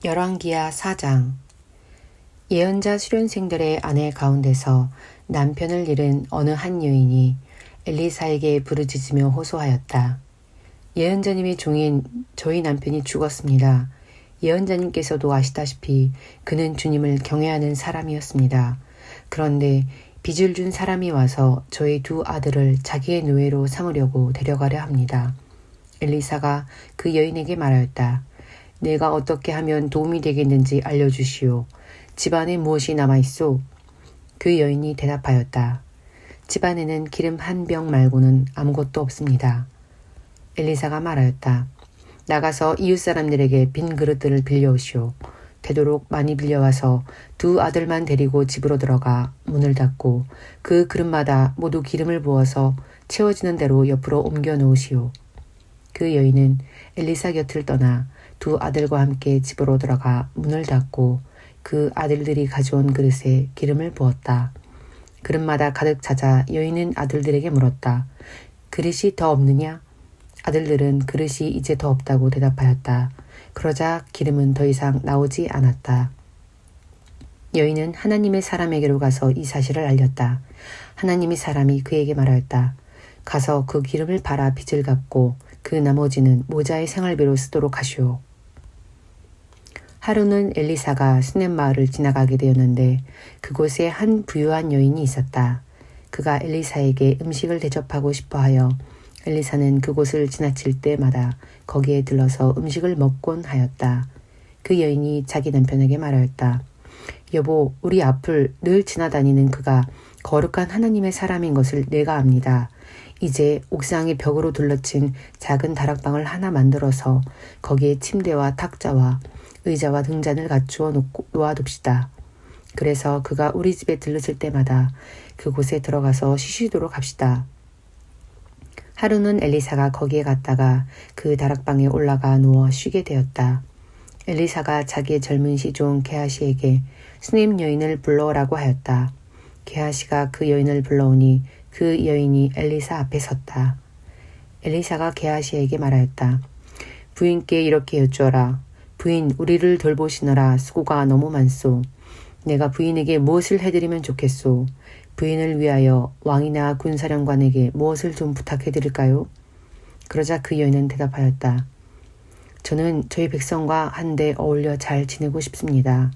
열왕기하 4장. 예언자 수련생들의 아내 가운데서 남편을 잃은 어느 한 여인이 엘리사에게 부르짖으며 호소하였다. 예언자님의 종인 저희 남편이 죽었습니다. 예언자님께서도 아시다시피 그는 주님을 경외하는 사람이었습니다. 그런데 빚을 준 사람이 와서 저희 두 아들을 자기의 노예로 삼으려고 데려가려 합니다. 엘리사가 그 여인에게 말하였다. 내가 어떻게 하면 도움이 되겠는지 알려주시오. 집안에 무엇이 남아있소? 그 여인이 대답하였다. 집안에는 기름 한 병 말고는 아무것도 없습니다. 엘리사가 말하였다. 나가서 이웃 사람들에게 빈 그릇들을 빌려오시오. 되도록 많이 빌려와서 두 아들만 데리고 집으로 들어가 문을 닫고 그 그릇마다 모두 기름을 부어서 채워지는 대로 옆으로 옮겨 놓으시오. 그 여인은 엘리사 곁을 떠나 두 아들과 함께 집으로 들어가 문을 닫고 그 아들들이 가져온 그릇에 기름을 부었다. 그릇마다 가득 차자 여인은 아들들에게 물었다. 그릇이 더 없느냐? 아들들은 그릇이 이제 더 없다고 대답하였다. 그러자 기름은 더 이상 나오지 않았다. 여인은 하나님의 사람에게로 가서 이 사실을 알렸다. 하나님의 사람이 그에게 말하였다. 가서 그 기름을 팔아 빚을 갚고 그 나머지는 모자의 생활비로 쓰도록 하시오. 하루는 엘리사가 수넴 마을을 지나가게 되었는데 그곳에 한 부유한 여인이 있었다. 그가 엘리사에게 음식을 대접하고 싶어하여 엘리사는 그곳을 지나칠 때마다 거기에 들러서 음식을 먹곤 하였다. 그 여인이 자기 남편에게 말하였다. 여보, 우리 앞을 늘 지나다니는 그가 거룩한 하나님의 사람인 것을 내가 압니다. 이제 옥상의 벽으로 둘러친 작은 다락방을 하나 만들어서 거기에 침대와 탁자와 의자와 등잔을 갖추어 놓아둡시다. 그래서 그가 우리 집에 들르실 때마다 그곳에 들어가서 쉬시도록 합시다. 하루는 엘리사가 거기에 갔다가 그 다락방에 올라가 누워 쉬게 되었다. 엘리사가 자기의 젊은 시종 게하시에게 수넴 여인을 불러오라고 하였다. 게하시가 그 여인을 불러오니 그 여인이 엘리사 앞에 섰다. 엘리사가 게하시에게 말하였다. 부인께 이렇게 여쭈어라. 부인, 우리를 돌보시느라 수고가 너무 많소. 내가 부인에게 무엇을 해드리면 좋겠소. 부인을 위하여 왕이나 군사령관에게 무엇을 좀 부탁해드릴까요? 그러자 그 여인은 대답하였다. 저는 저희 백성과 한데 어울려 잘 지내고 싶습니다.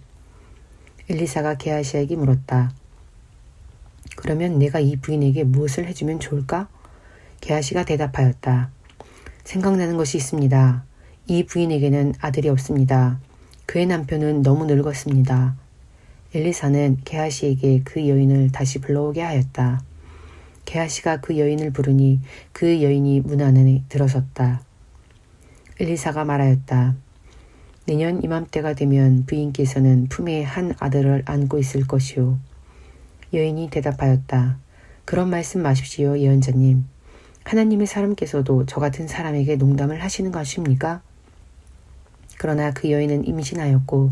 엘리사가 게하시에게 물었다. 그러면 내가 이 부인에게 무엇을 해주면 좋을까? 게하시가 대답하였다. 생각나는 것이 있습니다. 이 부인에게는 아들이 없습니다. 그의 남편은 너무 늙었습니다. 엘리사는 게하시에게 그 여인을 다시 불러오게 하였다. 게하시가 그 여인을 부르니 그 여인이 문 안에 들어섰다. 엘리사가 말하였다. 내년 이맘때가 되면 부인께서는 품에 한 아들을 안고 있을 것이오. 여인이 대답하였다. 그런 말씀 마십시오, 예언자님. 하나님의 사람께서도 저 같은 사람에게 농담을 하시는 것입니까? 그러나 그 여인은 임신하였고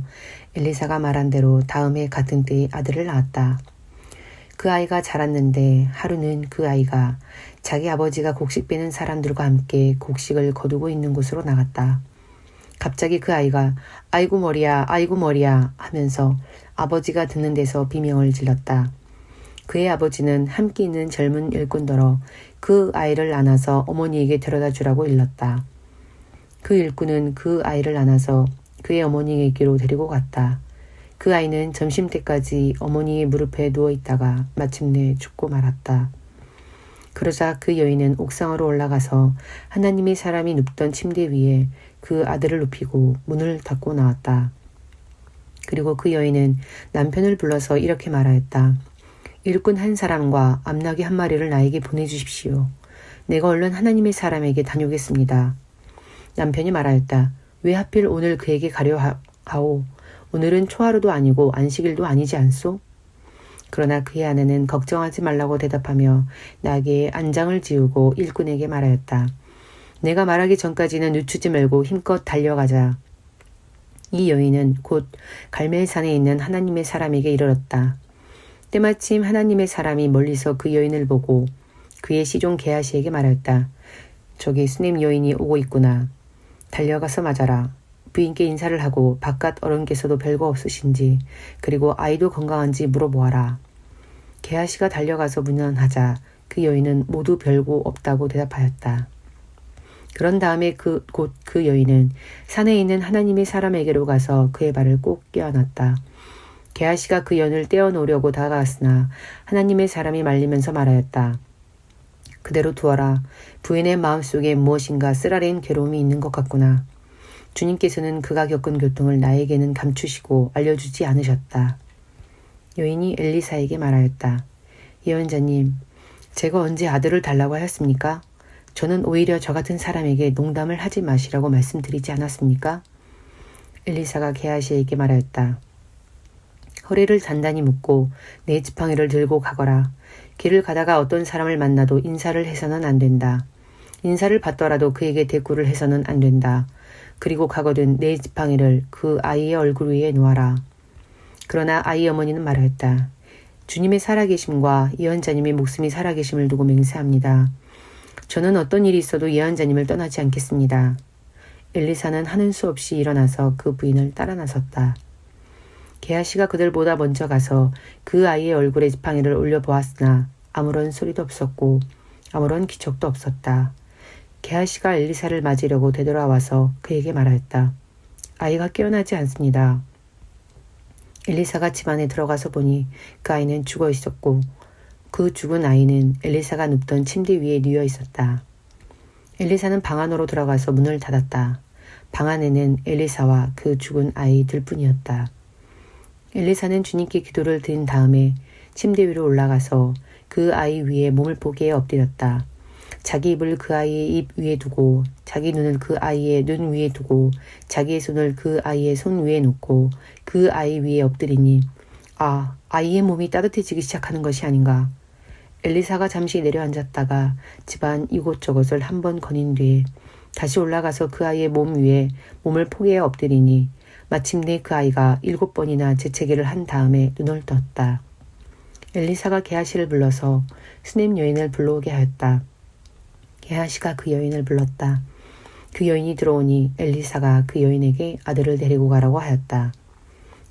엘리사가 말한 대로 다음해 같은 때에 아들을 낳았다. 그 아이가 자랐는데 하루는 그 아이가 자기 아버지가 곡식 빼는 사람들과 함께 곡식을 거두고 있는 곳으로 나갔다. 갑자기 그 아이가 아이고 머리야 아이고 머리야 하면서 아버지가 듣는 데서 비명을 질렀다. 그의 아버지는 함께 있는 젊은 일꾼더러 그 아이를 안아서 어머니에게 데려다 주라고 일렀다. 그 일꾼은 그 아이를 안아서 그의 어머니에게로 데리고 갔다. 그 아이는 점심때까지 어머니의 무릎에 누워있다가 마침내 죽고 말았다. 그러자 그 여인은 옥상으로 올라가서 하나님의 사람이 눕던 침대 위에 그 아들을 눕히고 문을 닫고 나왔다. 그리고 그 여인은 남편을 불러서 이렇게 말하였다. 일꾼 한 사람과 암나귀 한 마리를 나에게 보내주십시오. 내가 얼른 하나님의 사람에게 다녀오겠습니다. 남편이 말하였다. 왜 하필 오늘 그에게 가려 하오? 오늘은 초하루도 아니고 안식일도 아니지 않소? 그러나 그의 아내는 걱정하지 말라고 대답하며 나귀의 안장을 지우고 일꾼에게 말하였다. 내가 말하기 전까지는 늦추지 말고 힘껏 달려가자. 이 여인은 곧 갈멜산에 있는 하나님의 사람에게 이르렀다. 때마침 하나님의 사람이 멀리서 그 여인을 보고 그의 시종 게하시에게 말하였다. 저기 수넴 여인이 오고 있구나. 달려가서 맞아라. 부인께 인사를 하고 바깥 어른께서도 별거 없으신지 그리고 아이도 건강한지 물어보아라. 게하시가 달려가서 문안하자 그 여인은 모두 별거 없다고 대답하였다. 그런 다음에 곧 그 여인은 산에 있는 하나님의 사람에게로 가서 그의 발을 꼭 껴안았다. 게하시가 그 연을 떼어놓으려고 다가갔으나 하나님의 사람이 말리면서 말하였다. 그대로 두어라. 부인의 마음속에 무엇인가 쓰라린 괴로움이 있는 것 같구나. 주님께서는 그가 겪은 고통을 나에게는 감추시고 알려주지 않으셨다. 여인이 엘리사에게 말하였다. 예언자님, 제가 언제 아들을 달라고 하였습니까? 저는 오히려 저 같은 사람에게 농담을 하지 마시라고 말씀드리지 않았습니까? 엘리사가 게하시에게 말하였다. 허리를 단단히 묶고 내 지팡이를 들고 가거라. 길을 가다가 어떤 사람을 만나도 인사를 해서는 안 된다. 인사를 받더라도 그에게 대꾸를 해서는 안 된다. 그리고 가거든 내 지팡이를 그 아이의 얼굴 위에 놓아라. 그러나 아이 어머니는 말하였다. 주님의 살아계심과 예언자님의 목숨이 살아계심을 두고 맹세합니다. 저는 어떤 일이 있어도 예언자님을 떠나지 않겠습니다. 엘리사는 하는 수 없이 일어나서 그 부인을 따라 나섰다. 게하시가 그들보다 먼저 가서 그 아이의 얼굴에 지팡이를 올려보았으나 아무런 소리도 없었고 아무런 기척도 없었다. 게하시가 엘리사를 맞으려고 되돌아와서 그에게 말하였다. 아이가 깨어나지 않습니다. 엘리사가 집 안에 들어가서 보니 그 아이는 죽어 있었고 그 죽은 아이는 엘리사가 눕던 침대 위에 누워 있었다. 엘리사는 방 안으로 들어가서 문을 닫았다. 방 안에는 엘리사와 그 죽은 아이들 뿐이었다. 엘리사는 주님께 기도를 드린 다음에 침대 위로 올라가서 그 아이 위에 몸을 포개어 엎드렸다. 자기 입을 그 아이의 입 위에 두고 자기 눈을 그 아이의 눈 위에 두고 자기의 손을 그 아이의 손 위에 놓고 그 아이 위에 엎드리니 아이의 몸이 따뜻해지기 시작하는 것이 아닌가. 엘리사가 잠시 내려앉았다가 집안 이곳저곳을 한번 거닌 뒤에 다시 올라가서 그 아이의 몸 위에 몸을 포개어 엎드리니 마침내 그 아이가 7번이나 재채기를 한 다음에 눈을 떴다. 엘리사가 게하시를 불러서 수넴 여인을 불러오게 하였다. 게하시가 그 여인을 불렀다. 그 여인이 들어오니 엘리사가 그 여인에게 아들을 데리고 가라고 하였다.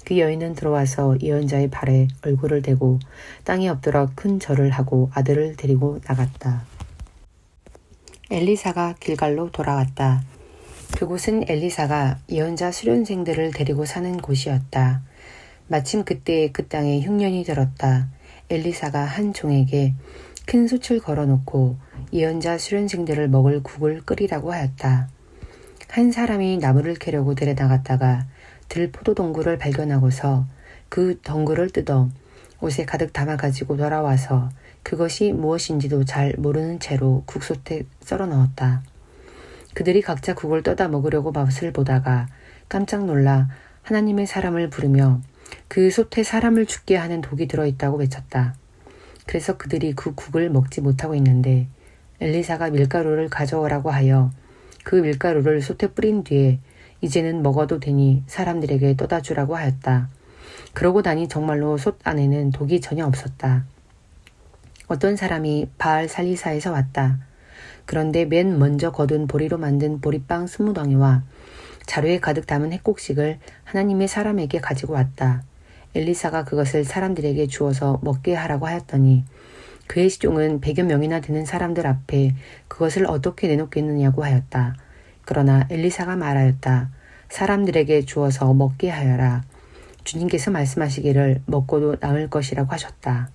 그 여인은 들어와서 예언자의 발에 얼굴을 대고 땅에 엎드려 큰 절을 하고 아들을 데리고 나갔다. 엘리사가 길갈로 돌아왔다. 그곳은 엘리사가 예언자 수련생들을 데리고 사는 곳이었다. 마침 그때 그 땅에 흉년이 들었다. 엘리사가 한 종에게 큰 솥을 걸어놓고 예언자 수련생들을 먹을 국을 끓이라고 하였다. 한 사람이 나무를 캐려고 데려나갔다가 들포도 덩굴을 발견하고서 그 덩굴을 뜯어 옷에 가득 담아가지고 돌아와서 그것이 무엇인지도 잘 모르는 채로 국솥에 썰어 넣었다. 그들이 각자 국을 떠다 먹으려고 맛을 보다가 깜짝 놀라 하나님의 사람을 부르며 그 솥에 사람을 죽게 하는 독이 들어있다고 외쳤다. 그래서 그들이 그 국을 먹지 못하고 있는데 엘리사가 밀가루를 가져오라고 하여 그 밀가루를 솥에 뿌린 뒤에 이제는 먹어도 되니 사람들에게 떠다 주라고 하였다. 그러고 나니 정말로 솥 안에는 독이 전혀 없었다. 어떤 사람이 바알 살리사에서 왔다. 그런데 맨 먼저 거둔 보리로 만든 보리빵 20덩이와 자루에 가득 담은 햇곡식을 하나님의 사람에게 가지고 왔다. 엘리사가 그것을 사람들에게 주어서 먹게 하라고 하였더니 그의 시종은 100여 명이나 되는 사람들 앞에 그것을 어떻게 내놓겠느냐고 하였다. 그러나 엘리사가 말하였다. 사람들에게 주어서 먹게 하여라. 주님께서 말씀하시기를 먹고도 남을 것이라고 하셨다.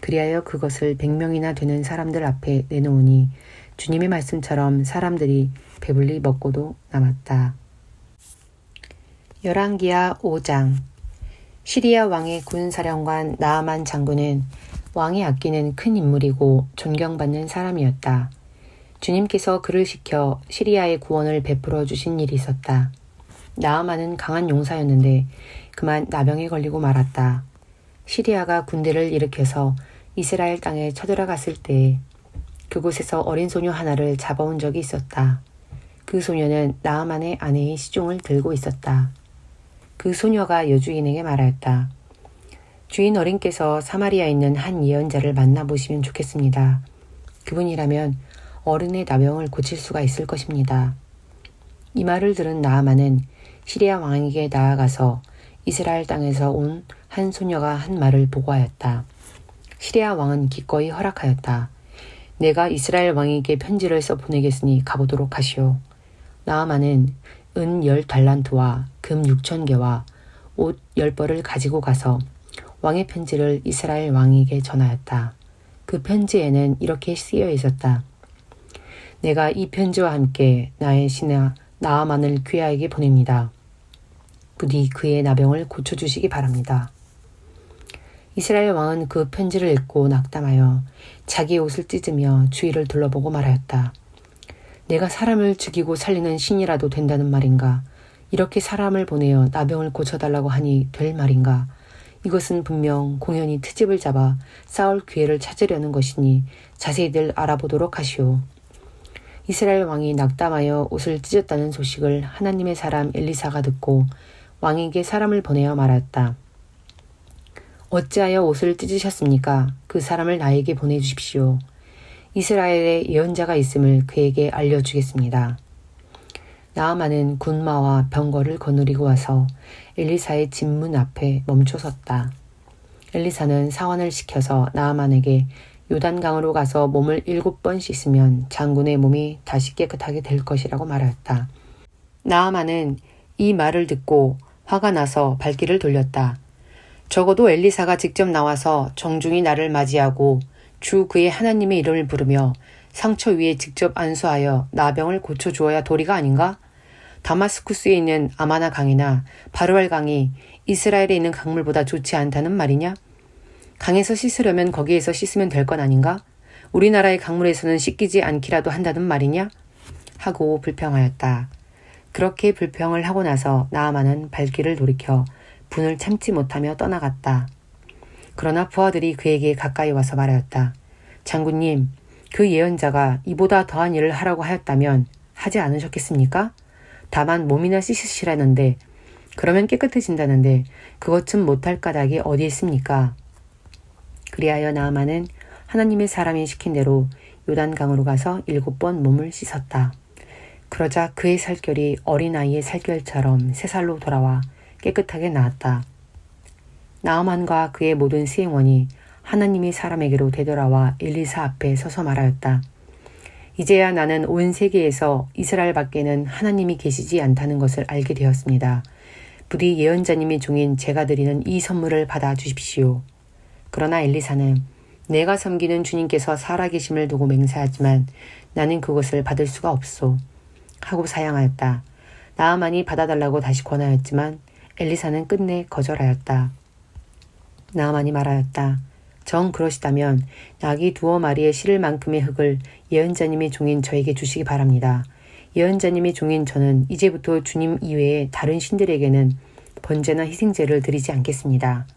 그리하여 그것을 100명이나 되는 사람들 앞에 내놓으니 주님의 말씀처럼 사람들이 배불리 먹고도 남았다. 열왕기하 5장. 시리아 왕의 군사령관 나아만 장군은 왕이 아끼는 큰 인물이고 존경받는 사람이었다. 주님께서 그를 시켜 시리아의 구원을 베풀어 주신 일이 있었다. 나아만은 강한 용사였는데 그만 나병에 걸리고 말았다. 시리아가 군대를 일으켜서 이스라엘 땅에 쳐들어갔을 때에 그곳에서 어린 소녀 하나를 잡아온 적이 있었다. 그 소녀는 나아만의 아내의 시종을 들고 있었다. 그 소녀가 여주인에게 말하였다. 주인 어린께서 사마리아에 있는 한 예언자를 만나보시면 좋겠습니다. 그분이라면 어른의 나병을 고칠 수가 있을 것입니다. 이 말을 들은 나아만은 시리아 왕에게 나아가서 이스라엘 땅에서 온 한 소녀가 한 말을 보고하였다. 시리아 왕은 기꺼이 허락하였다. 내가 이스라엘 왕에게 편지를 써 보내겠으니 가보도록 하시오. 나아만은 은 10달란트와 금 6,000개와 옷 10벌을 가지고 가서 왕의 편지를 이스라엘 왕에게 전하였다. 그 편지에는 이렇게 쓰여 있었다. 내가 이 편지와 함께 나의 신하 나아만을 귀하에게 보냅니다. 부디 그의 나병을 고쳐주시기 바랍니다. 이스라엘 왕은 그 편지를 읽고 낙담하여 자기 옷을 찢으며 주위를 둘러보고 말하였다. 내가 사람을 죽이고 살리는 신이라도 된다는 말인가? 이렇게 사람을 보내어 나병을 고쳐달라고 하니 될 말인가? 이것은 분명 공연히 트집을 잡아 싸울 기회를 찾으려는 것이니 자세히들 알아보도록 하시오. 이스라엘 왕이 낙담하여 옷을 찢었다는 소식을 하나님의 사람 엘리사가 듣고 왕에게 사람을 보내어 말하였다. 어찌하여 옷을 찢으셨습니까? 그 사람을 나에게 보내주십시오. 이스라엘에 예언자가 있음을 그에게 알려주겠습니다. 나아만은 군마와 병거를 거느리고 와서 엘리사의 집문 앞에 멈춰 섰다. 엘리사는 사원을 시켜서 나아만에게 요단강으로 가서 몸을 7번 씻으면 장군의 몸이 다시 깨끗하게 될 것이라고 말하였다. 나아만은 이 말을 듣고 화가 나서 발길을 돌렸다. 적어도 엘리사가 직접 나와서 정중히 나를 맞이하고 주 그의 하나님의 이름을 부르며 상처 위에 직접 안수하여 나병을 고쳐주어야 도리가 아닌가? 다마스쿠스에 있는 아마나 강이나 바르알 강이 이스라엘에 있는 강물보다 좋지 않다는 말이냐? 강에서 씻으려면 거기에서 씻으면 될 건 아닌가? 우리나라의 강물에서는 씻기지 않기라도 한다는 말이냐? 하고 불평하였다. 그렇게 불평을 하고 나서 나아만은 발길을 돌이켜 분을 참지 못하며 떠나갔다. 그러나 부하들이 그에게 가까이 와서 말하였다. 장군님, 그 예언자가 이보다 더한 일을 하라고 하였다면 하지 않으셨겠습니까? 다만 몸이나 씻으시라는데 그러면 깨끗해진다는데 그것 좀 못할 까닭이 어디 있습니까? 그리하여 나아만은 하나님의 사람이 시킨 대로 요단강으로 가서 7번 몸을 씻었다. 그러자 그의 살결이 어린아이의 살결처럼 새살로 돌아와 깨끗하게 나았다. 나아만과 그의 모든 수행원이 하나님의 사람에게로 되돌아와 엘리사 앞에 서서 말하였다. 이제야 나는 온 세계에서 이스라엘 밖에는 하나님이 계시지 않다는 것을 알게 되었습니다. 부디 예언자님의 종인 제가 드리는 이 선물을 받아 주십시오. 그러나 엘리사는 내가 섬기는 주님께서 살아계심을 두고 맹세하지만 나는 그것을 받을 수가 없소. 하고 사양하였다. 나아만이 받아달라고 다시 권하였지만 엘리사는 끝내 거절하였다. 나아만이 말하였다. 정 그러시다면 낙이 2마리에 실을 만큼의 흙을 예언자님의 종인 저에게 주시기 바랍니다. 예언자님의 종인 저는 이제부터 주님 이외에 다른 신들에게는 번제나 희생제를 드리지 않겠습니다.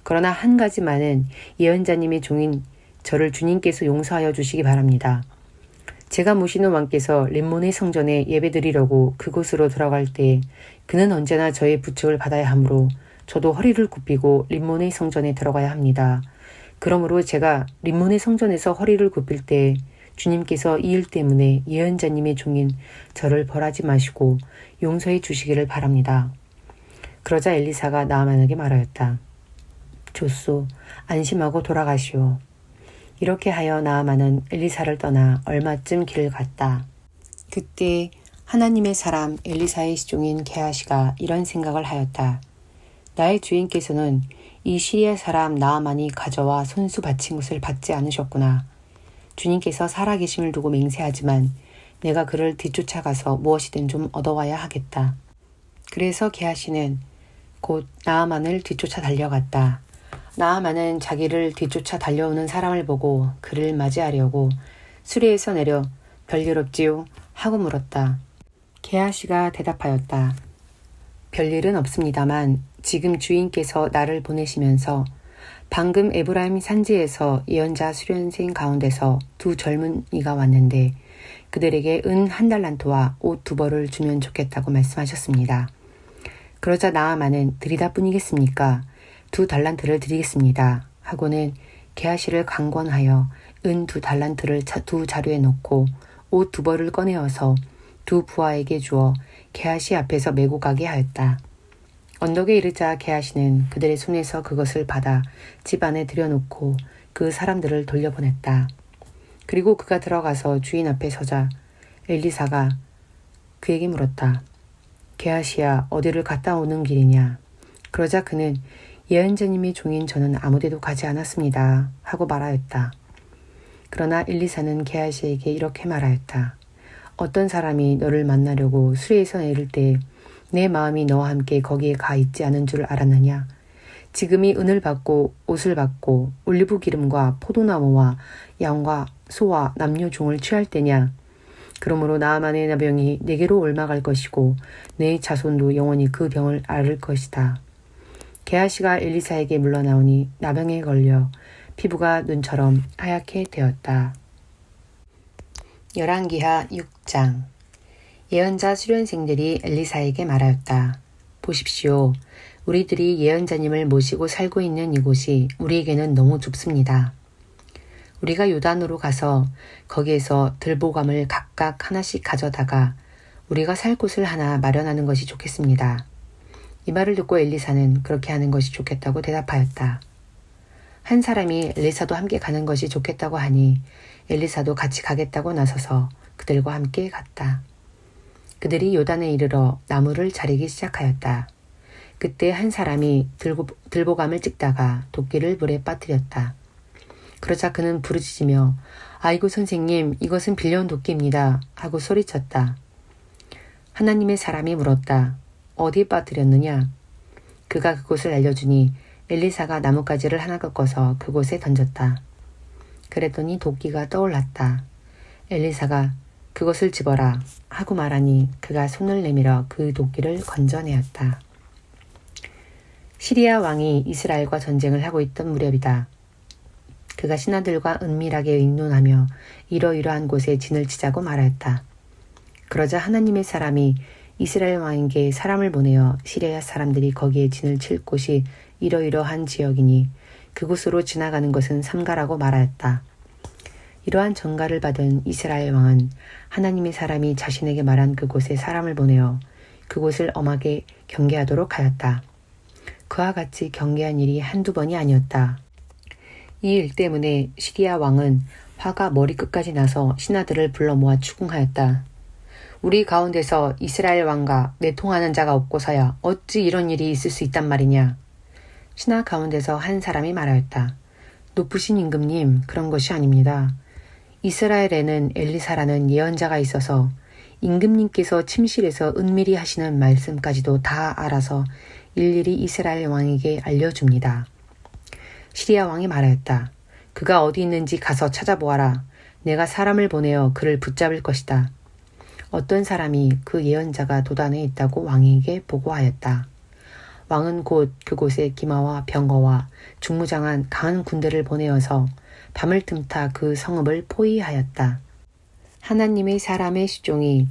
그러나 한 가지만은 예언자님의 종인 저를 주님께서 용서하여 주시기 바랍니다. 제가 모시는 왕께서 림몬의 성전에 예배드리려고 그곳으로 들어갈 때 그는 언제나 저의 부축을 받아야 하므로 저도 허리를 굽히고 림몬의 성전에 들어가야 합니다. 그러므로 제가 림몬의 성전에서 허리를 굽힐 때 주님께서 이 일 때문에 예언자님의 종인 저를 벌하지 마시고 용서해 주시기를 바랍니다. 그러자 엘리사가 나아만에게 말하였다. 좋소, 안심하고 돌아가시오. 이렇게 하여 나아만은 엘리사를 떠나 얼마쯤 길을 갔다. 그때 하나님의 사람 엘리사의 시종인 게하시가 이런 생각을 하였다. 나의 주인께서는 이 시리아 사람 나아만이 가져와 손수 바친 것을 받지 않으셨구나. 주님께서 살아계심을 두고 맹세하지만 내가 그를 뒤쫓아가서 무엇이든 좀 얻어와야 하겠다. 그래서 게하시는 곧 나아만을 뒤쫓아 달려갔다. 나아만은 자기를 뒤쫓아 달려오는 사람을 보고 그를 맞이하려고 수레에서 내려 별일 없지요? 하고 물었다. 게하시가 대답하였다. 별일은 없습니다만 지금 주인께서 나를 보내시면서 방금 에브라임 산지에서 예언자 수련생 가운데서 2 젊은이가 왔는데 그들에게 은 1달란트와 옷 2벌을 주면 좋겠다고 말씀하셨습니다. 그러자 나아만은 드리다뿐이겠습니까? 2달란트를 드리겠습니다. 하고는 게하시를 강권하여 은 2달란트를 2 자루에 넣고 옷 2벌을 꺼내어서 두 부하에게 주어 게하시 앞에서 메고 가게 하였다. 언덕에 이르자 게하시는 그들의 손에서 그것을 받아 집 안에 들여놓고 그 사람들을 돌려보냈다. 그리고 그가 들어가서 주인 앞에 서자 엘리사가 그에게 물었다. 게하시야, 어디를 갔다 오는 길이냐? 그러자 그는 예언자님의 종인 저는 아무데도 가지 않았습니다 하고 말하였다. 그러나 엘리사는 게하시에게 이렇게 말하였다. 어떤 사람이 너를 만나려고 수레에서 내릴 때 내 마음이 너와 함께 거기에 가 있지 않은 줄 알았느냐? 지금이 은을 받고 옷을 받고 올리브 기름과 포도나무와 양과 소와 남녀 종을 취할 때냐? 그러므로 나아만의 나병이 내게로 옮아갈 것이고 내 자손도 영원히 그 병을 앓을 것이다. 게하시가 엘리사에게 물러나오니 나병에 걸려 피부가 눈처럼 하얗게 되었다. 열왕기하 6장. 예언자 수련생들이 엘리사에게 말하였다. 보십시오. 우리들이 예언자님을 모시고 살고 있는 이곳이 우리에게는 너무 좁습니다. 우리가 요단으로 가서 거기에서 들보감을 각각 하나씩 가져다가 우리가 살 곳을 하나 마련하는 것이 좋겠습니다. 이 말을 듣고 엘리사는 그렇게 하는 것이 좋겠다고 대답하였다. 한 사람이 엘리사도 함께 가는 것이 좋겠다고 하니 엘리사도 같이 가겠다고 나서서 그들과 함께 갔다. 그들이 요단에 이르러 나무를 자르기 시작하였다. 그때 한 사람이 들보감을 찍다가 도끼를 물에 빠뜨렸다. 그러자 그는 부르짖으며 아이고 선생님, 이것은 빌려온 도끼입니다 하고 소리쳤다. 하나님의 사람이 물었다. 어디에 빠뜨렸느냐? 그가 그곳을 알려주니 엘리사가 나뭇가지를 하나 꺾어서 그곳에 던졌다. 그랬더니 도끼가 떠올랐다. 엘리사가 그것을 집어라 하고 말하니 그가 손을 내밀어 그 도끼를 건져내었다. 시리아 왕이 이스라엘과 전쟁을 하고 있던 무렵이다. 그가 신하들과 은밀하게 의논하며 이러이러한 곳에 진을 치자고 말하였다. 그러자 하나님의 사람이 이스라엘 왕에게 사람을 보내어 시리아 사람들이 거기에 진을 칠 곳이 이러이러한 지역이니 그곳으로 지나가는 것은 삼가라고 말하였다. 이러한 전가를 받은 이스라엘 왕은 하나님의 사람이 자신에게 말한 그곳에 사람을 보내어 그곳을 엄하게 경계하도록 하였다. 그와 같이 경계한 일이 한두 번이 아니었다. 이 일 때문에 시리아 왕은 화가 머리끝까지 나서 신하들을 불러 모아 추궁하였다. 우리 가운데서 이스라엘 왕과 내통하는 자가 없고서야 어찌 이런 일이 있을 수 있단 말이냐. 신하 가운데서 한 사람이 말하였다. 높으신 임금님, 그런 것이 아닙니다. 이스라엘에는 엘리사라는 예언자가 있어서 임금님께서 침실에서 은밀히 하시는 말씀까지도 다 알아서 일일이 이스라엘 왕에게 알려줍니다. 시리아 왕이 말하였다. 그가 어디 있는지 가서 찾아보아라. 내가 사람을 보내어 그를 붙잡을 것이다. 어떤 사람이 그 예언자가 도단에 있다고 왕에게 보고하였다. 왕은 곧 그곳에 기마와 병거와 중무장한 강한 군대를 보내어서 밤을 틈타 그 성읍을 포위하였다. 하나님의 사람의 시종이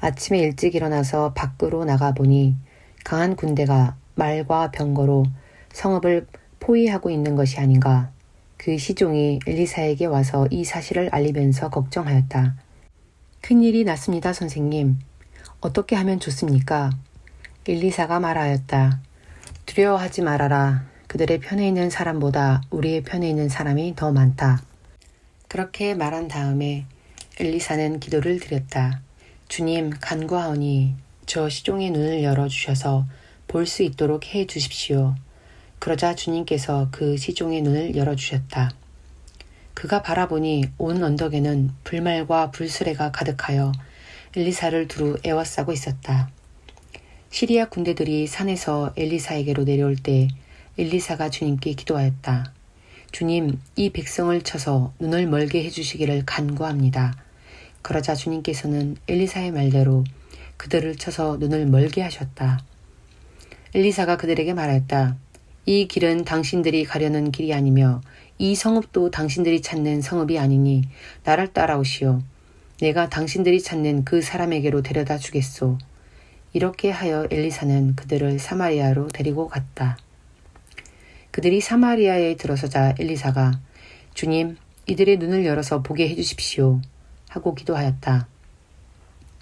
아침에 일찍 일어나서 밖으로 나가보니 강한 군대가 말과 병거로 성읍을 포위하고 있는 것이 아닌가. 그 시종이 엘리사에게 와서 이 사실을 알리면서 걱정하였다. 큰일이 났습니다, 선생님. 어떻게 하면 좋습니까? 엘리사가 말하였다. 두려워하지 말아라. 그들의 편에 있는 사람보다 우리의 편에 있는 사람이 더 많다. 그렇게 말한 다음에 엘리사는 기도를 드렸다. 주님, 간구하오니 저 시종의 눈을 열어주셔서 볼 수 있도록 해 주십시오. 그러자 주님께서 그 시종의 눈을 열어주셨다. 그가 바라보니 온 언덕에는 불말과 불수레가 가득하여 엘리사를 두루 에워싸고 있었다. 시리아 군대들이 산에서 엘리사에게로 내려올 때 엘리사가 주님께 기도하였다. 주님, 이 백성을 쳐서 눈을 멀게 해주시기를 간구합니다. 그러자 주님께서는 엘리사의 말대로 그들을 쳐서 눈을 멀게 하셨다. 엘리사가 그들에게 말하였다. 이 길은 당신들이 가려는 길이 아니며 이 성읍도 당신들이 찾는 성읍이 아니니 나를 따라오시오. 내가 당신들이 찾는 그 사람에게로 데려다 주겠소. 이렇게 하여 엘리사는 그들을 사마리아로 데리고 갔다. 그들이 사마리아에 들어서자 엘리사가 주님, 이들의 눈을 열어서 보게 해주십시오 하고 기도하였다.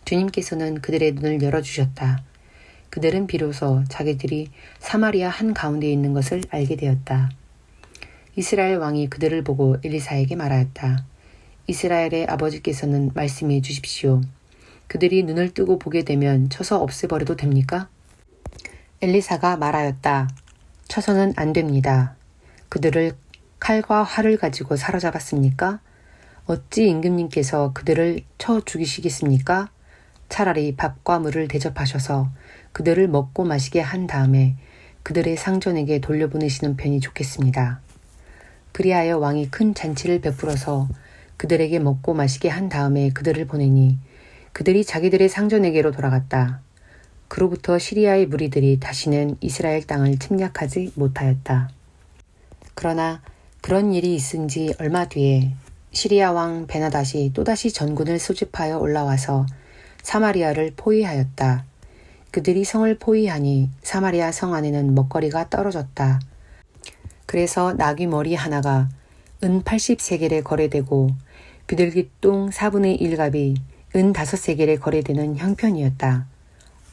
주님께서는 그들의 눈을 열어주셨다. 그들은 비로소 자기들이 사마리아 한가운데 있는 것을 알게 되었다. 이스라엘 왕이 그들을 보고 엘리사에게 말하였다. 이스라엘의 아버지께서는 말씀해 주십시오. 그들이 눈을 뜨고 보게 되면 쳐서 없애버려도 됩니까? 엘리사가 말하였다. 쳐서는 안 됩니다. 그들을 칼과 활을 가지고 사로잡았습니까? 어찌 임금님께서 그들을 쳐 죽이시겠습니까? 차라리 밥과 물을 대접하셔서 그들을 먹고 마시게 한 다음에 그들의 상전에게 돌려보내시는 편이 좋겠습니다. 그리하여 왕이 큰 잔치를 베풀어서 그들에게 먹고 마시게 한 다음에 그들을 보내니 그들이 자기들의 상전에게로 돌아갔다. 그로부터 시리아의 무리들이 다시는 이스라엘 땅을 침략하지 못하였다. 그러나 그런 일이 있은 지 얼마 뒤에 시리아 왕 베나닷이 또다시 전군을 소집하여 올라와서 사마리아를 포위하였다. 그들이 성을 포위하니 사마리아 성 안에는 먹거리가 떨어졌다. 그래서 나귀 머리 하나가 은 80세겔에 거래되고 비둘기똥 4분의 1갑이 은 5세겔에 거래되는 형편이었다.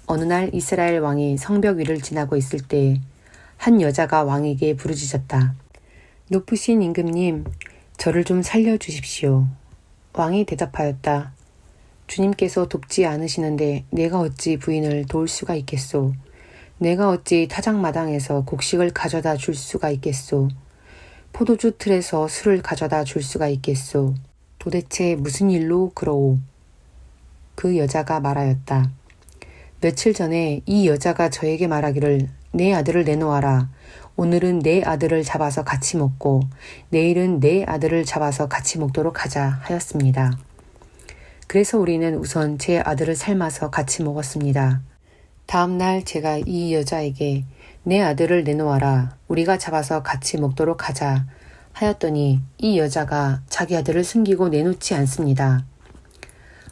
어느 날 이스라엘 왕이 성벽 위를 지나고 있을 때 한 여자가 왕에게 부르짖었다. 높으신 임금님, 저를 좀 살려주십시오. 왕이 대답하였다. 주님께서 돕지 않으시는데 내가 어찌 부인을 도울 수가 있겠소. 내가 어찌 타작마당에서 곡식을 가져다 줄 수가 있겠소. 포도주 틀에서 술을 가져다 줄 수가 있겠소. 도대체 무슨 일로 그러오? 그 여자가 말하였다. 며칠 전에 이 여자가 저에게 말하기를 내 아들을 내놓아라. 오늘은 내 아들을 잡아서 같이 먹고 내일은 내 아들을 잡아서 같이 먹도록 하자 하였습니다. 그래서 우리는 우선 제 아들을 삶아서 같이 먹었습니다. 다음 날 제가 이 여자에게 내 아들을 내놓아라. 우리가 잡아서 같이 먹도록 하자 하였더니 이 여자가 자기 아들을 숨기고 내놓지 않습니다.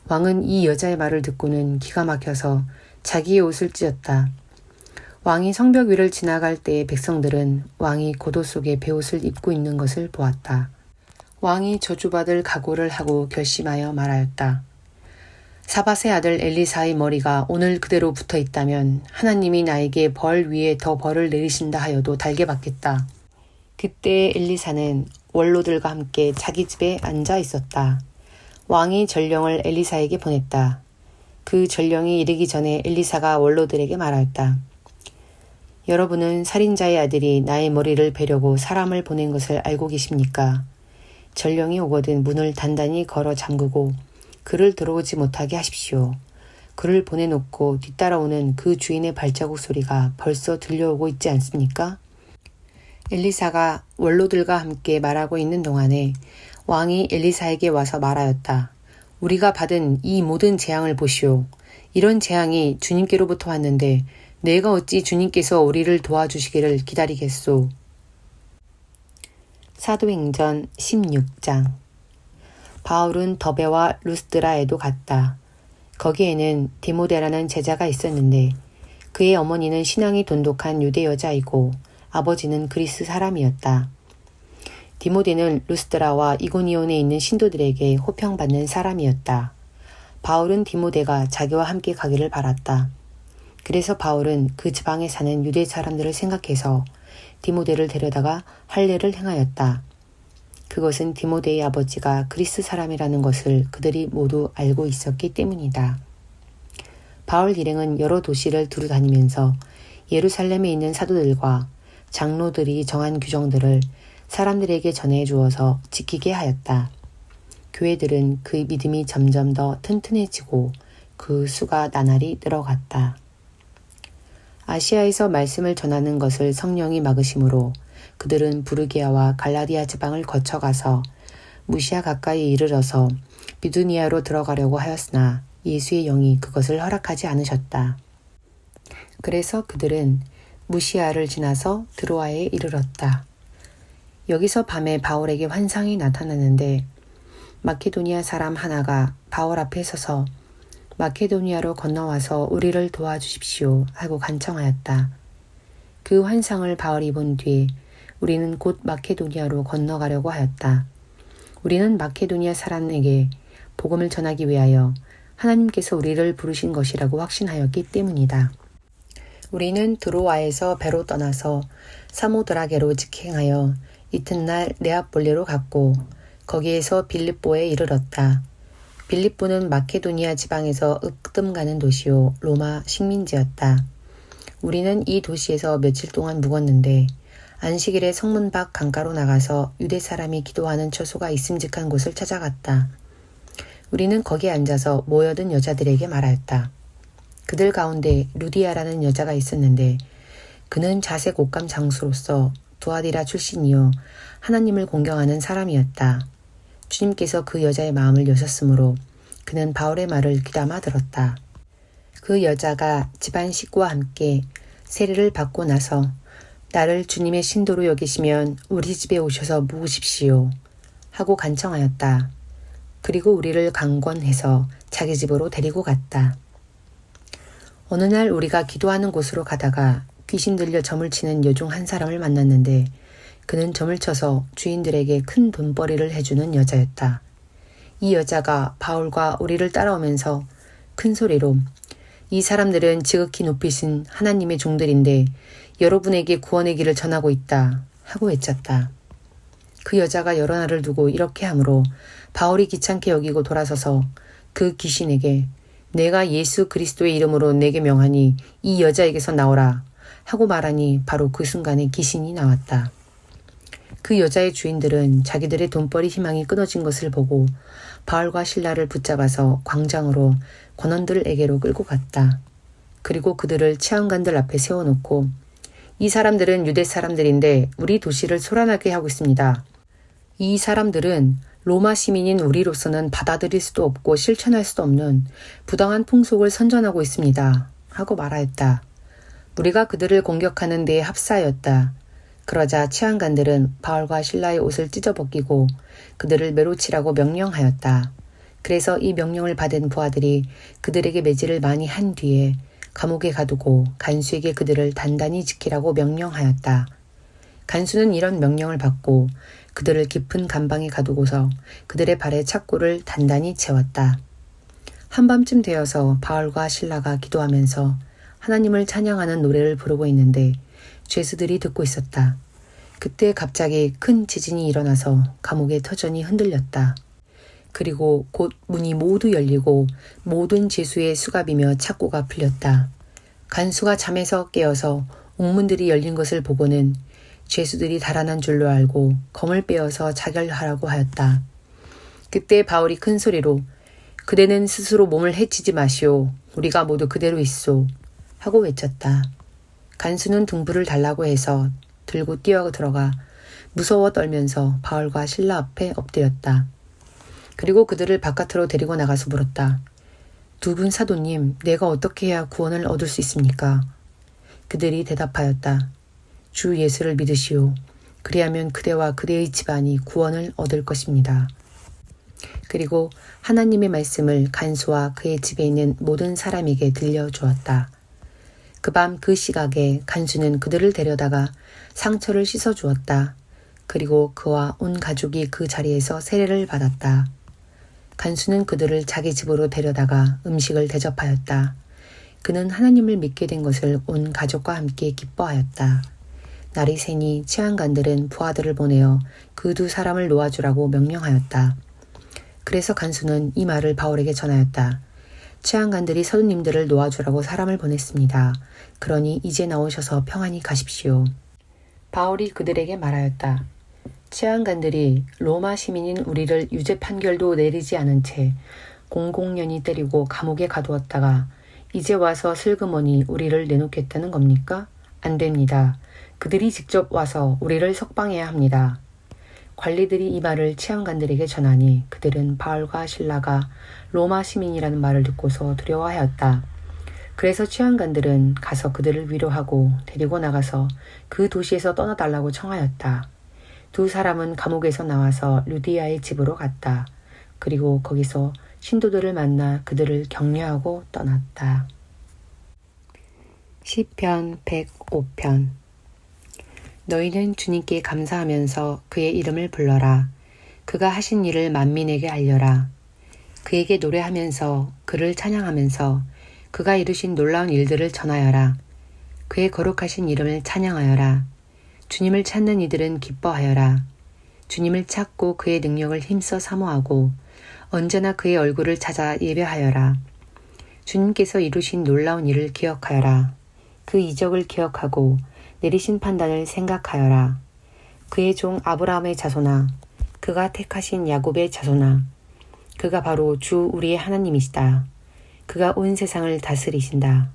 왕은 이 여자의 말을 듣고는 기가 막혀서 자기의 옷을 찢었다. 왕이 성벽 위를 지나갈 때 백성들은 왕이 고도 속에 베옷을 입고 있는 것을 보았다. 왕이 저주받을 각오를 하고 결심하여 말하였다. 사밧의 아들 엘리사의 머리가 오늘 그대로 붙어 있다면 하나님이 나에게 벌 위에 더 벌을 내리신다 하여도 달게 받겠다. 그때 엘리사는 원로들과 함께 자기 집에 앉아 있었다. 왕이 전령을 엘리사에게 보냈다. 그 전령이 이르기 전에 엘리사가 원로들에게 말하였다. 여러분은 살인자의 아들이 나의 머리를 베려고 사람을 보낸 것을 알고 계십니까? 전령이 오거든 문을 단단히 걸어 잠그고 그를 들어오지 못하게 하십시오. 그를 보내놓고 뒤따라오는 그 주인의 발자국 소리가 벌써 들려오고 있지 않습니까? 엘리사가 원로들과 함께 말하고 있는 동안에 왕이 엘리사에게 와서 말하였다. 우리가 받은 이 모든 재앙을 보시오. 이런 재앙이 주님께로부터 왔는데 내가 어찌 주님께서 우리를 도와주시기를 기다리겠소. 사도행전 16장. 바울은 더베와 루스드라에도 갔다. 거기에는 디모데라는 제자가 있었는데 그의 어머니는 신앙이 돈독한 유대 여자이고 아버지는 그리스 사람이었다. 디모데는 루스드라와 이고니온에 있는 신도들에게 호평받는 사람이었다. 바울은 디모데가 자기와 함께 가기를 바랐다. 그래서 바울은 그 지방에 사는 유대 사람들을 생각해서 디모데를 데려다가 할례를 행하였다. 그것은 디모데의 아버지가 그리스 사람이라는 것을 그들이 모두 알고 있었기 때문이다. 바울 일행은 여러 도시를 두루 다니면서 예루살렘에 있는 사도들과 장로들이 정한 규정들을 사람들에게 전해 주어서 지키게 하였다. 교회들은 그 믿음이 점점 더 튼튼해지고 그 수가 나날이 늘어갔다. 아시아에서 말씀을 전하는 것을 성령이 막으심으로 그들은 부르기아와 갈라디아 지방을 거쳐가서 무시아 가까이 이르러서 비두니아로 들어가려고 하였으나 예수의 영이 그것을 허락하지 않으셨다. 그래서 그들은 무시아를 지나서 드로아에 이르렀다. 여기서 밤에 바울에게 환상이 나타나는데 마케도니아 사람 하나가 바울 앞에 서서 마케도니아로 건너와서 우리를 도와주십시오 하고 간청하였다. 그 환상을 바울이 본 뒤에 우리는 곧 마케도니아로 건너가려고 하였다. 우리는 마케도니아 사람에게 복음을 전하기 위하여 하나님께서 우리를 부르신 것이라고 확신하였기 때문이다. 우리는 드로아에서 배로 떠나서 사모드라게로 직행하여 이튿날 네아폴리로 갔고 거기에서 빌립보에 이르렀다. 빌립보는 마케도니아 지방에서 으뜸 가는 도시요 로마 식민지였다. 우리는 이 도시에서 며칠 동안 묵었는데 안식일에 성문 밖 강가로 나가서 유대 사람이 기도하는 처소가 있음직한 곳을 찾아갔다. 우리는 거기에 앉아서 모여든 여자들에게 말하였다. 그들 가운데 루디아라는 여자가 있었는데 그는 자색 옷감 장수로서 두아디라 출신이요 하나님을 공경하는 사람이었다. 주님께서 그 여자의 마음을 여셨으므로 그는 바울의 말을 귀담아 들었다. 그 여자가 집안 식구와 함께 세례를 받고 나서 나를 주님의 신도로 여기시면 우리 집에 오셔서 묵으십시오 하고 간청하였다. 그리고 우리를 강권해서 자기 집으로 데리고 갔다. 어느 날 우리가 기도하는 곳으로 가다가 귀신 들려 점을 치는 여중 한 사람을 만났는데 그는 점을 쳐서 주인들에게 큰 돈벌이를 해주는 여자였다. 이 여자가 바울과 우리를 따라오면서 큰 소리로 이 사람들은 지극히 높이신 하나님의 종들인데 여러분에게 구원의 길을 전하고 있다 하고 외쳤다. 그 여자가 여러 날을 두고 이렇게 하므로 바울이 귀찮게 여기고 돌아서서 그 귀신에게 내가 예수 그리스도의 이름으로 내게 명하니 이 여자에게서 나오라 하고 말하니 바로 그 순간에 귀신이 나왔다. 그 여자의 주인들은 자기들의 돈벌이 희망이 끊어진 것을 보고 바울과 실라를 붙잡아서 광장으로 관원들에게로 끌고 갔다. 그리고 그들을 치안관들 앞에 세워놓고 이 사람들은 유대 사람들인데 우리 도시를 소란하게 하고 있습니다. 이 사람들은 로마 시민인 우리로서는 받아들일 수도 없고 실천할 수도 없는 부당한 풍속을 선전하고 있습니다. 하고 말하였다. 우리가 그들을 공격하는 데에 합사하였다. 그러자 치안관들은 바울과 실라의 옷을 찢어벗기고 그들을 매로치라고 명령하였다. 그래서 이 명령을 받은 부하들이 그들에게 매질을 많이 한 뒤에 감옥에 가두고 간수에게 그들을 단단히 지키라고 명령하였다. 간수는 이런 명령을 받고 그들을 깊은 감방에 가두고서 그들의 발에 착고를 단단히 채웠다. 한밤쯤 되어서 바울과 실라가 기도하면서 하나님을 찬양하는 노래를 부르고 있는데 죄수들이 듣고 있었다. 그때 갑자기 큰 지진이 일어나서 감옥의 터전이 흔들렸다. 그리고 곧 문이 모두 열리고 모든 죄수의 수갑이며 착고가 풀렸다. 간수가 잠에서 깨어서 옥문들이 열린 것을 보고는 죄수들이 달아난 줄로 알고 검을 빼어서 자결하라고 하였다. 그때 바울이 큰 소리로 그대는 스스로 몸을 해치지 마시오. 우리가 모두 그대로 있소. 하고 외쳤다. 간수는 등불을 달라고 해서 들고 뛰어 들어가 무서워 떨면서 바울과 실라 앞에 엎드렸다. 그리고 그들을 바깥으로 데리고 나가서 물었다. 두 분 사도님, 내가 어떻게 해야 구원을 얻을 수 있습니까? 그들이 대답하였다. 주 예수를 믿으시오. 그리하면 그대와 그대의 집안이 구원을 얻을 것입니다. 그리고 하나님의 말씀을 간수와 그의 집에 있는 모든 사람에게 들려주었다. 그 밤 그 시각에 간수는 그들을 데려다가 상처를 씻어주었다. 그리고 그와 온 가족이 그 자리에서 세례를 받았다. 간수는 그들을 자기 집으로 데려다가 음식을 대접하였다. 그는 하나님을 믿게 된 것을 온 가족과 함께 기뻐하였다. 날이 새니 치안관들은 부하들을 보내어 그 두 사람을 놓아주라고 명령하였다. 그래서 간수는 이 말을 바울에게 전하였다. 치안관들이 서두님들을 놓아주라고 사람을 보냈습니다. 그러니 이제 나오셔서 평안히 가십시오. 바울이 그들에게 말하였다. 치안관들이 로마 시민인 우리를 유죄 판결도 내리지 않은 채 공공연히 때리고 감옥에 가두었다가 이제 와서 슬그머니 우리를 내놓겠다는 겁니까? 안 됩니다. 그들이 직접 와서 우리를 석방해야 합니다. 관리들이 이 말을 치안관들에게 전하니 그들은 바울과 실라가 로마 시민이라는 말을 듣고서 두려워하였다. 그래서 치안관들은 가서 그들을 위로하고 데리고 나가서 그 도시에서 떠나달라고 청하였다. 두 사람은 감옥에서 나와서 루디아의 집으로 갔다. 그리고 거기서 신도들을 만나 그들을 격려하고 떠났다. 시편 105편. 너희는 주님께 감사하면서 그의 이름을 불러라. 그가 하신 일을 만민에게 알려라. 그에게 노래하면서 그를 찬양하면서 그가 이루신 놀라운 일들을 전하여라. 그의 거룩하신 이름을 찬양하여라. 주님을 찾는 이들은 기뻐하여라. 주님을 찾고 그의 능력을 힘써 사모하고 언제나 그의 얼굴을 찾아 예배하여라. 주님께서 이루신 놀라운 일을 기억하여라. 그 이적을 기억하고 내리신 판단을 생각하여라. 그의 종 아브라함의 자손아, 그가 택하신 야곱의 자손아, 그가 바로 주 우리의 하나님이시다. 그가 온 세상을 다스리신다.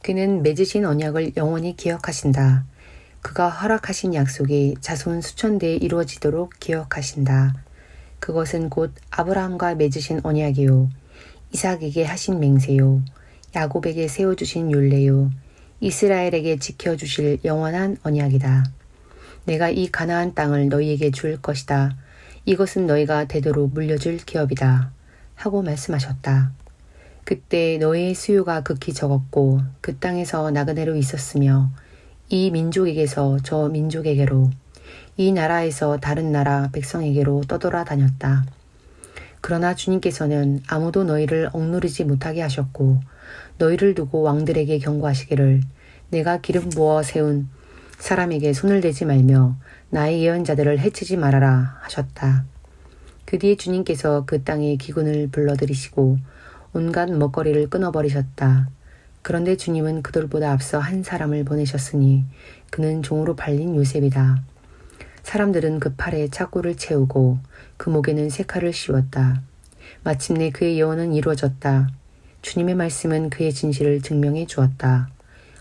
그는 맺으신 언약을 영원히 기억하신다. 그가 허락하신 약속이 자손 수천 대에 이루어지도록 기억하신다. 그것은 곧 아브라함과 맺으신 언약이요, 이삭에게 하신 맹세요, 야곱에게 세워주신 율례요, 이스라엘에게 지켜주실 영원한 언약이다. 내가 이 가나안 땅을 너희에게 줄 것이다. 이것은 너희가 되도록 물려줄 기업이다. 하고 말씀하셨다. 그때 너희의 수요가 극히 적었고 그 땅에서 나그네로 있었으며 이 민족에게서 저 민족에게로, 이 나라에서 다른 나라 백성에게로 떠돌아 다녔다. 그러나 주님께서는 아무도 너희를 억누르지 못하게 하셨고 너희를 두고 왕들에게 경고하시기를 내가 기름 부어 세운 사람에게 손을 대지 말며 나의 예언자들을 해치지 말아라 하셨다. 그 뒤에 주님께서 그 땅에 기근을 불러들이시고 온갖 먹거리를 끊어버리셨다. 그런데 주님은 그들보다 앞서 한 사람을 보내셨으니 그는 종으로 팔린 요셉이다. 사람들은 그 팔에 착고를 채우고 그 목에는 세칼을 씌웠다. 마침내 그의 예언은 이루어졌다. 주님의 말씀은 그의 진실을 증명해 주었다.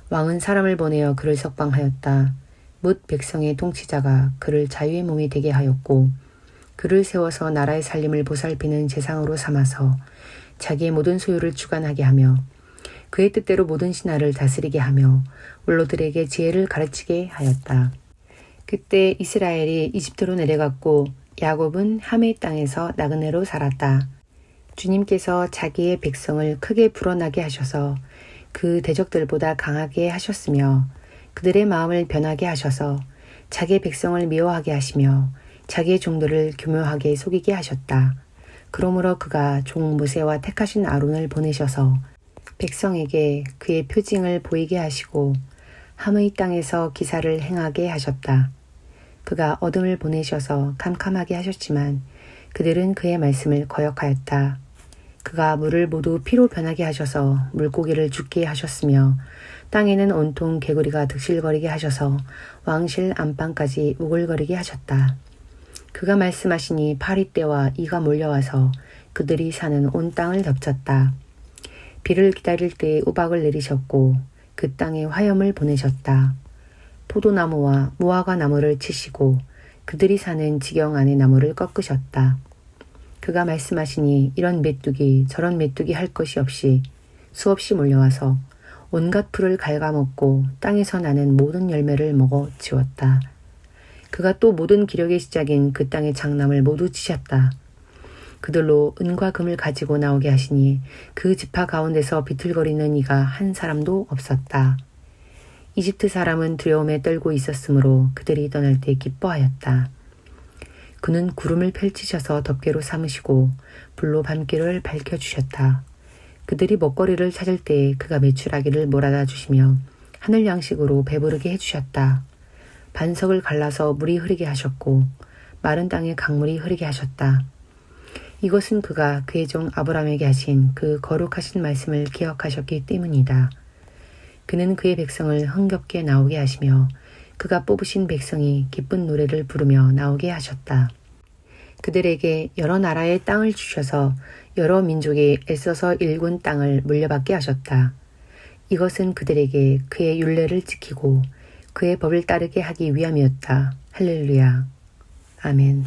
왕은 사람을 보내어 그를 석방하였다. 뭇 백성의 통치자가 그를 자유의 몸이 되게 하였고 그를 세워서 나라의 살림을 보살피는 재상으로 삼아서 자기의 모든 소유를 주관하게 하며 그의 뜻대로 모든 신하를 다스리게 하며 원로들에게 지혜를 가르치게 하였다. 그때 이스라엘이 이집트로 내려갔고 야곱은 함의 땅에서 나그네로 살았다. 주님께서 자기의 백성을 크게 불어나게 하셔서 그 대적들보다 강하게 하셨으며 그들의 마음을 변하게 하셔서 자기의 백성을 미워하게 하시며 자기의 종들을 교묘하게 속이게 하셨다. 그러므로 그가 종 모세와 택하신 아론을 보내셔서 백성에게 그의 표징을 보이게 하시고 함의 땅에서 기사를 행하게 하셨다. 그가 어둠을 보내셔서 캄캄하게 하셨지만 그들은 그의 말씀을 거역하였다. 그가 물을 모두 피로 변하게 하셔서 물고기를 죽게 하셨으며 땅에는 온통 개구리가 득실거리게 하셔서 왕실 안방까지 우글거리게 하셨다. 그가 말씀하시니 파리떼와 이가 몰려와서 그들이 사는 온 땅을 덮쳤다. 비를 기다릴 때 우박을 내리셨고 그 땅에 화염을 보내셨다. 포도나무와 무화과 나무를 치시고 그들이 사는 지경 안의 나무를 꺾으셨다. 그가 말씀하시니 이런 메뚜기 저런 메뚜기 할 것이 없이 수없이 몰려와서 온갖 풀을 갉아먹고 땅에서 나는 모든 열매를 먹어 치웠다. 그가 또 모든 기력의 시작인 그 땅의 장남을 모두 치셨다. 그들로 은과 금을 가지고 나오게 하시니 그 지파 가운데서 비틀거리는 이가 한 사람도 없었다. 이집트 사람은 두려움에 떨고 있었으므로 그들이 떠날 때 기뻐하였다. 그는 구름을 펼치셔서 덮개로 삼으시고 불로 밤길을 밝혀주셨다. 그들이 먹거리를 찾을 때 그가 메추라기를 몰아다 주시며 하늘 양식으로 배부르게 해주셨다. 반석을 갈라서 물이 흐르게 하셨고 마른 땅에 강물이 흐르게 하셨다. 이것은 그가 그의 종 아브라함에게 하신 그 거룩하신 말씀을 기억하셨기 때문이다. 그는 그의 백성을 흥겹게 나오게 하시며 그가 뽑으신 백성이 기쁜 노래를 부르며 나오게 하셨다. 그들에게 여러 나라의 땅을 주셔서 여러 민족이 애써서 일군 땅을 물려받게 하셨다. 이것은 그들에게 그의 율례를 지키고 그의 법을 따르게 하기 위함이었다. 할렐루야. 아멘.